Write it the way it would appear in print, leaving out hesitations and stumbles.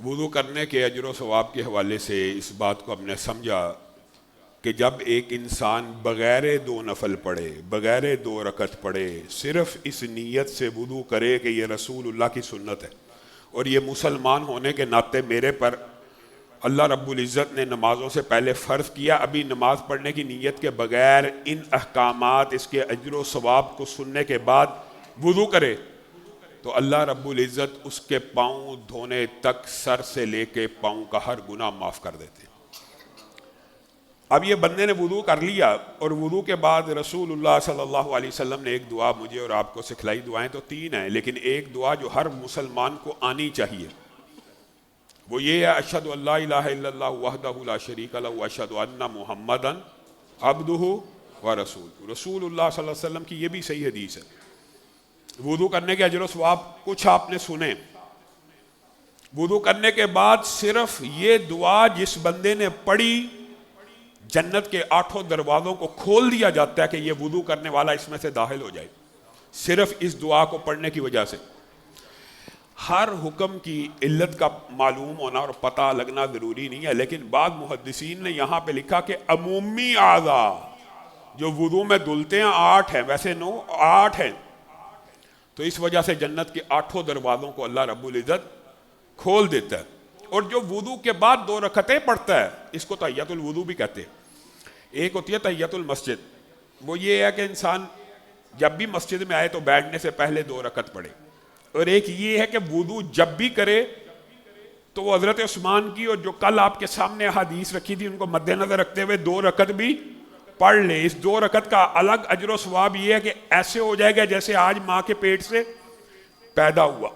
وضو کرنے کے اجر و ثواب کے حوالے سے اس بات کو ہم نے سمجھا کہ جب ایک انسان بغیر 2 نفل پڑھے، بغیر 2 رکعت پڑھے، صرف اس نیت سے وضو کرے کہ یہ رسول اللہ کی سنت ہے اور یہ مسلمان ہونے کے ناطے میرے پر اللہ رب العزت نے نمازوں سے پہلے فرض کیا، ابھی نماز پڑھنے کی نیت کے بغیر ان احکامات، اس کے اجر و ثواب کو سننے کے بعد وضو کرے تو اللہ رب العزت اس کے پاؤں دھونے تک سر سے لے کے پاؤں کا ہر گناہ معاف کر دیتے ہیں۔ اب یہ بندے نے وضو کر لیا اور وضو کے بعد رسول اللہ صلی اللہ علیہ وسلم نے ایک دعا مجھے اور آپ کو سکھلائی۔ دعائیں تو 3 ہیں، لیکن ایک دعا جو ہر مسلمان کو آنی چاہیے وہ یہ ہے، اشہد ان لا الہ الا اللہ وحدہ لا شریک لہ واشہد ان محمدا عبدہ ورسولہ۔ رسول اللہ صلی اللہ علیہ وسلم کی یہ بھی صحیح حدیث ہے۔ وضو کرنے کے اجر و ثواب کچھ آپ نے سنے۔ وضو کرنے کے بعد صرف یہ دعا جس بندے نے پڑھی، جنت کے 8 دروازوں کو کھول دیا جاتا ہے کہ یہ وضو کرنے والا اس میں سے داخل ہو جائے، صرف اس دعا کو پڑھنے کی وجہ سے۔ ہر حکم کی علت کا معلوم ہونا اور پتہ لگنا ضروری نہیں ہے، لیکن بعض محدثین نے یہاں پہ لکھا کہ عمومی اعضاء جو وضو میں دھلتے ہیں 8 ہیں، ویسے 9 8 ہیں، تو اس وجہ سے جنت کے 8 دروازوں کو اللہ رب العزت کھول دیتا ہے۔ اور جو وضو کے بعد 2 رکعتیں پڑھتا ہے، اس کو تحیۃ الوضو بھی کہتے ہیں۔ ایک ہوتی ہے تحیۃ المسجد، وہ یہ ہے کہ انسان جب بھی مسجد میں آئے تو بیٹھنے سے پہلے 2 رکعت پڑھے، اور ایک یہ ہے کہ وضو جب بھی کرے تو وہ حضرت عثمان کی اور جو کل آپ کے سامنے حدیث رکھی تھی ان کو مد نظر رکھتے ہوئے 2 رکعت بھی پڑھ لے۔ اس 2 رکعت کا الگ اجر و ثواب یہ ہے کہ ایسے ہو جائے گا جیسے آج ماں کے پیٹ سے پیدا ہوا۔